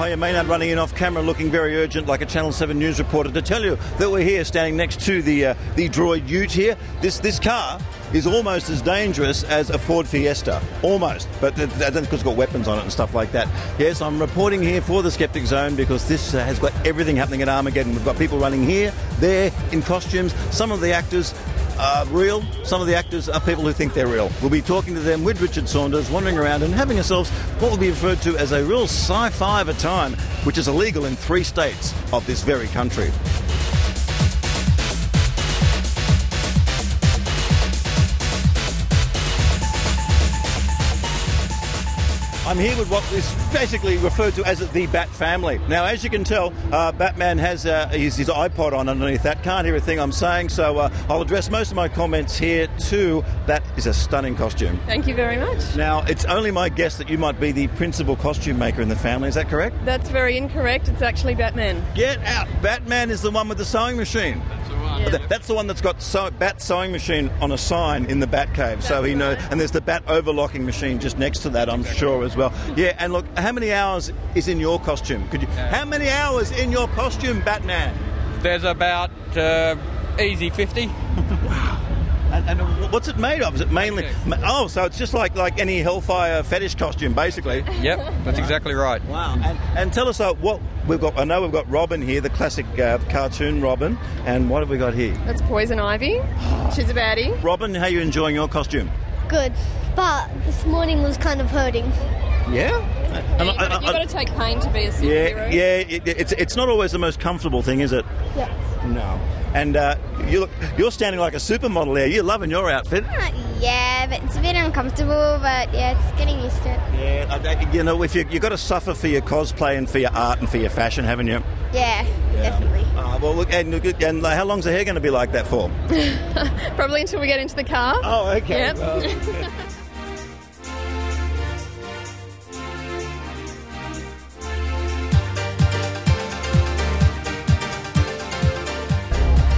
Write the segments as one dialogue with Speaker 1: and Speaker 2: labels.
Speaker 1: hiya, Maynard running in off camera looking very urgent like a Channel 7 news reporter to tell you that we're here standing next to the droid ute here. This car is almost as dangerous as a Ford Fiesta. Almost. But that's because it's got weapons on it and stuff like that. Yes, I'm reporting here for the Skeptic Zone because this has got everything happening at Armageddon. We've got people running here, there, in costumes. Some of the actors are real. Some of the actors are people who think they're real. We'll be talking to them with Richard Saunders, wandering around and having ourselves what will be referred to as a real sci-fi of a time, which is illegal in 3 states of this very country. I'm here with what is basically referred to as the Bat family. Now, as you can tell, Batman has his iPod on underneath that. Can't hear a thing I'm saying, so I'll address most of my comments here to that is a stunning costume.
Speaker 2: Thank you very much.
Speaker 1: Now, it's only my guess that you might be the principal costume maker in the family. Is that correct?
Speaker 2: That's very incorrect. It's actually Batman.
Speaker 1: Get out! Batman is the one with the sewing machine.
Speaker 3: That's the one.
Speaker 2: Yeah.
Speaker 1: That's the one that's got Bat sewing machine on a sign in the Batcave, so he knows. And there's the Bat overlocking machine just next to that, I'm sure, as well. Yeah, and look, how many hours is in your costume? How many hours in your costume, Batman?
Speaker 3: There's about easy 50.
Speaker 1: And what's it made of? Is it mainly... Oh, so it's just like any Hellfire fetish costume, basically.
Speaker 3: Yep, that's exactly right.
Speaker 1: Wow. And tell us what we've got. I know we've got Robin here, the classic cartoon Robin. And what have we got here?
Speaker 2: That's Poison Ivy. She's a baddie.
Speaker 1: Robin, how are you enjoying your costume?
Speaker 4: Good, but this morning was kind of hurting.
Speaker 1: Yeah?
Speaker 2: You've got to take pain to be a superhero.
Speaker 1: Yeah. It's not always the most comfortable thing, is it?
Speaker 4: Yeah.
Speaker 1: No. And you're standing like a supermodel there. You're loving your outfit.
Speaker 4: Yeah, but it's a bit uncomfortable, but yeah, it's getting used to it.
Speaker 1: Yeah, you know, if you've got to suffer for your cosplay and for your art and for your fashion, haven't you?
Speaker 4: Yeah. Definitely.
Speaker 1: Well, look, and how long's the hair going to be like that for?
Speaker 2: Probably until we get into the car.
Speaker 1: Oh, okay.
Speaker 2: Yep.
Speaker 1: Well,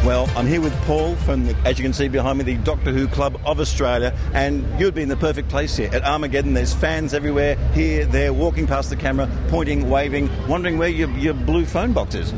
Speaker 1: Well, I'm here with Paul from, as you can see behind me, the Doctor Who Club of Australia, and you'd be in the perfect place here. At Armageddon, there's fans everywhere, here, there, walking past the camera, pointing, waving, wondering where your blue phone box is.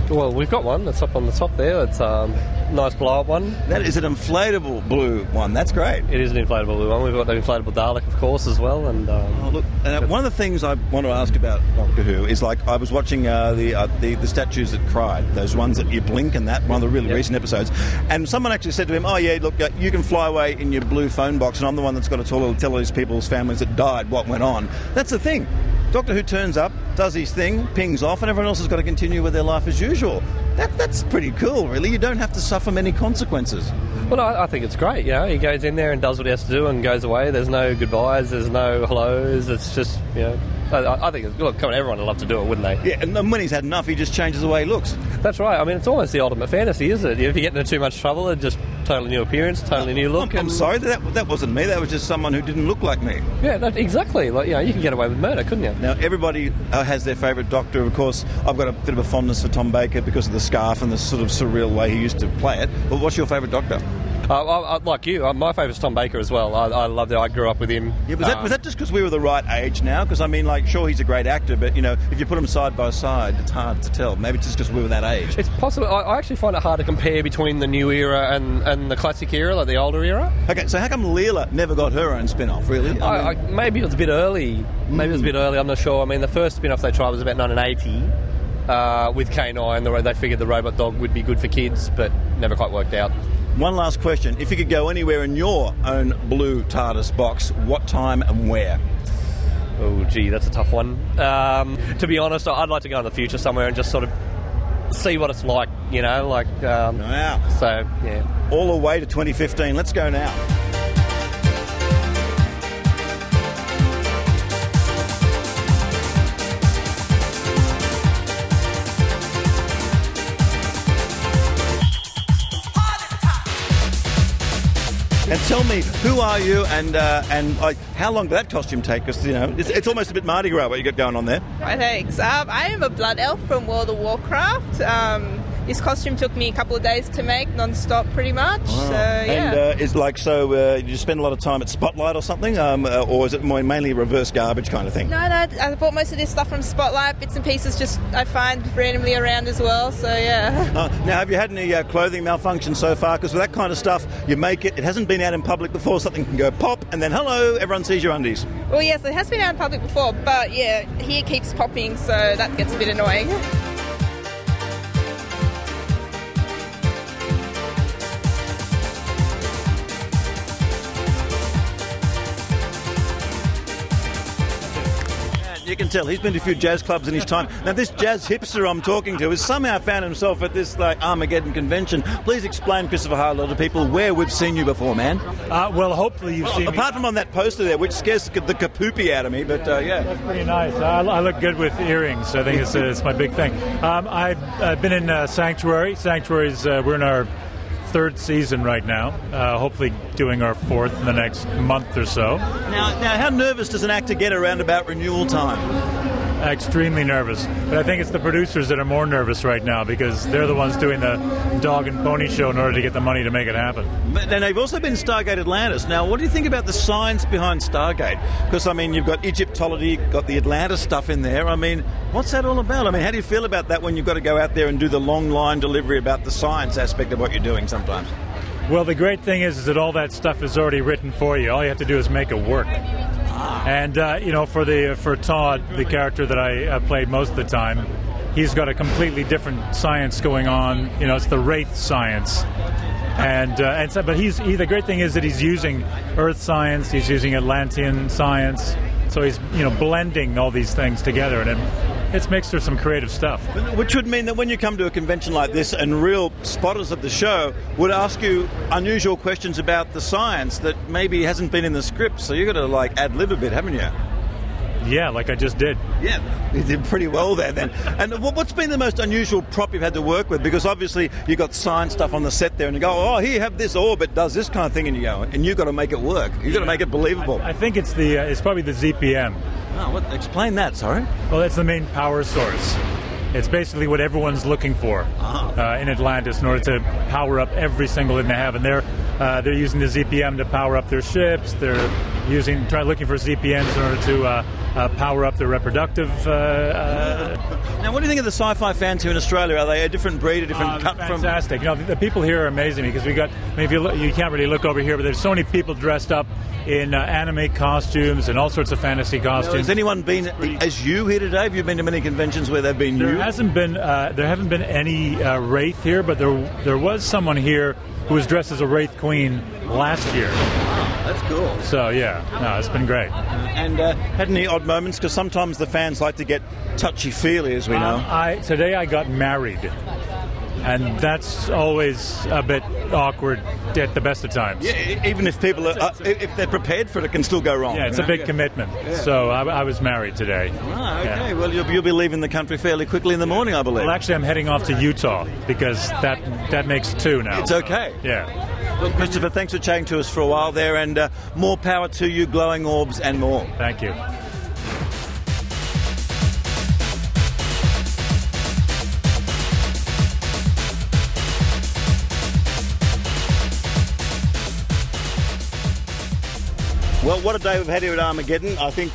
Speaker 5: Well, we've got one that's up on the top there. It's a nice blow-up one.
Speaker 1: That is an inflatable blue one. That's great.
Speaker 5: It is an inflatable blue one. We've got the inflatable Dalek, of course, as well. And
Speaker 1: look, one of the things I want to ask about Doctor Who is, like, I was watching the statues that cried, those ones that you blink, and that one of the really recent episodes. And someone actually said to him, "Oh yeah, look, you can fly away in your blue phone box, and I'm the one that's got to tell all these people's families that died what went on." That's the thing. Doctor Who turns up, does his thing, pings off, and everyone else has got to continue with their life as usual. That's pretty cool, really. You don't have to suffer many consequences.
Speaker 5: Well, I think it's great. You know, he goes in there and does what he has to do and goes away. There's no goodbyes. There's no hellos. It's just, you know, I think, look, come on, everyone would love to do it, wouldn't they?
Speaker 1: Yeah, and when he's had enough, he just changes the way he looks.
Speaker 5: That's right. I mean, it's almost the ultimate fantasy, isn't it? If you get into too much trouble, it's just totally new appearance, totally new look.
Speaker 1: I'm sorry, that wasn't me. That was just someone who didn't look like me.
Speaker 5: Yeah, exactly. Like, you know, you can get away with murder, couldn't you?
Speaker 1: Now, everybody has their favourite Doctor. Of course, I've got a bit of a fondness for Tom Baker because of the scarf and the sort of surreal way he used to play it. But what's your favourite Doctor?
Speaker 5: Like you, my favourite's Tom Baker as well. I loved it. I grew up with him.
Speaker 1: Yeah, was that just because we were the right age now? Because, I mean, like, sure, he's a great actor, but, you know, if you put them side by side, it's hard to tell. Maybe it's just because we were that age.
Speaker 5: It's possible. I actually find it hard to compare between the new era and the classic era, like the older era.
Speaker 1: Okay, so how come Leela never got her own spin-off, really?
Speaker 5: Maybe it was a bit early. I'm not sure. I mean, the first spin-off they tried was about 1980 with K9. They figured the robot dog would be good for kids, but never quite worked out.
Speaker 1: One last question. If you could go anywhere in your own blue TARDIS box, what time and where?
Speaker 5: Oh, gee, that's a tough one. To be honest, I'd like to go in the future somewhere and just sort of see what it's like, you know, like...
Speaker 1: Wow.
Speaker 5: So, yeah.
Speaker 1: All the way to 2015. Let's go now. And tell me, who are you, and like, how long did that costume take? Because, you know, it's almost a bit Mardi Gras what you got going on there.
Speaker 6: Right, thanks. I am a blood elf from World of Warcraft. this costume took me a couple of days to make, non-stop pretty much.
Speaker 1: Wow.
Speaker 6: So, yeah.
Speaker 1: And it's like, so you spend a lot of time at Spotlight or something, or is it mainly reverse garbage kind of thing?
Speaker 6: No, I bought most of this stuff from Spotlight, bits and pieces just I find randomly around as well, so yeah.
Speaker 1: Now, have you had any clothing malfunction so far? Because with that kind of stuff, you make it hasn't been out in public before, something can go pop, and then hello, everyone sees your undies.
Speaker 6: Well, yes, it has been out in public before, but yeah, here it keeps popping, so that gets a bit annoying.
Speaker 1: You can tell he's been to a few jazz clubs in his time. Now, this jazz hipster I'm talking to has somehow found himself at this Armageddon convention. Please explain, Christopher Harlow, to people where we've seen you before, man.
Speaker 7: Well, hopefully you've seen me.
Speaker 1: Apart from on that poster there, which scares the kapoopy out of me, but yeah.
Speaker 7: That's pretty nice. I look good with earrings. I think it's my big thing. I've been in Sanctuary. Sanctuary's, we're in our third season right now, hopefully doing our fourth in the next month or so.
Speaker 1: Now, how nervous does an actor get around about renewal time?
Speaker 7: Extremely nervous. But I think it's the producers that are more nervous right now because they're the ones doing the dog and pony show in order to get the money to make it happen.
Speaker 1: But then they've also been Stargate Atlantis. Now, what do you think about the science behind Stargate? Because, I mean, you've got Egyptology, you've got the Atlantis stuff in there. I mean, what's that all about? I mean, how do you feel about that when you've got to go out there and do the long line delivery about the science aspect of what you're doing sometimes?
Speaker 7: Well, the great thing is that all that stuff is already written for you. All you have to do is make it work. And, for Todd, the character that I played most of the time, he's got a completely different science going on. You know, it's the Wraith science. But the great thing is that he's using Earth science, he's using Atlantean science. So he's, blending all these things together, and it's mixed with some creative stuff.
Speaker 1: Which would mean that when you come to a convention like this and real spotters of the show would ask you unusual questions about the science that maybe hasn't been in the script, so you've got to ad-lib a bit, haven't you?
Speaker 7: Yeah, like I just did.
Speaker 1: Yeah, you did pretty well there then. And what's been the most unusual prop you've had to work with? Because obviously you've got science stuff on the set there and you go, oh, here you have this orbit, does this kind of thing, and you go, and you've got to make it work. You've got to make it believable.
Speaker 7: I think it's probably the ZPM.
Speaker 1: Oh, explain that, sorry.
Speaker 7: Well, that's the main power source. It's basically what everyone's looking for in Atlantis in order to power up every single thing they have. And they're using the ZPM to power up their ships. They're looking for ZPMs in order to power up their reproductive.
Speaker 1: Now, what do you think of the sci-fi fans here in Australia? Are they a different breed, a different cut from?
Speaker 7: Fantastic. The people here are amazing because we got. I mean, if you can't really look over here, but there's so many people dressed up in anime costumes and all sorts of fantasy costumes.
Speaker 1: Has anyone been as you here today? Have you been to many conventions where they've been you?
Speaker 7: There haven't been any Wraith here, but there was someone here who was dressed as a Wraith Queen last year.
Speaker 1: That's cool.
Speaker 7: So yeah, no, it's been great.
Speaker 1: And had any odd moments? Because sometimes the fans like to get touchy-feely, as we know.
Speaker 7: Today I got married. And that's always a bit awkward at the best of times.
Speaker 1: Yeah, even if people if they're prepared for it, it can still go wrong.
Speaker 7: Yeah, it's a big commitment. Yeah. So I was married today.
Speaker 1: Ah, okay.
Speaker 7: Yeah.
Speaker 1: Well, you'll be leaving the country fairly quickly in the morning, I believe.
Speaker 7: Well, actually, I'm heading off to Utah because that makes two now.
Speaker 1: It's okay.
Speaker 7: Yeah.
Speaker 1: Well, Christopher, thanks for chatting to us for a while there, and more power to you, glowing orbs and more.
Speaker 7: Thank you.
Speaker 1: Well, what a day we've had here at Armageddon. I think,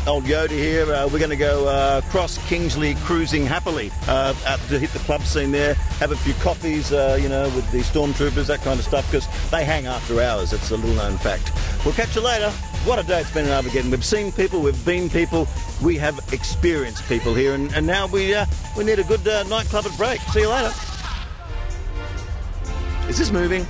Speaker 1: old Yoda here, we're going to go cross Kingsley cruising happily out to hit the club scene there, have a few coffees, with the stormtroopers, that kind of stuff, because they hang after hours. It's a little-known fact. We'll catch you later. What a day it's been at Armageddon. We've seen people, we've been people, we have experienced people here, and now we need a good nightclub at break. See you later. Is this moving?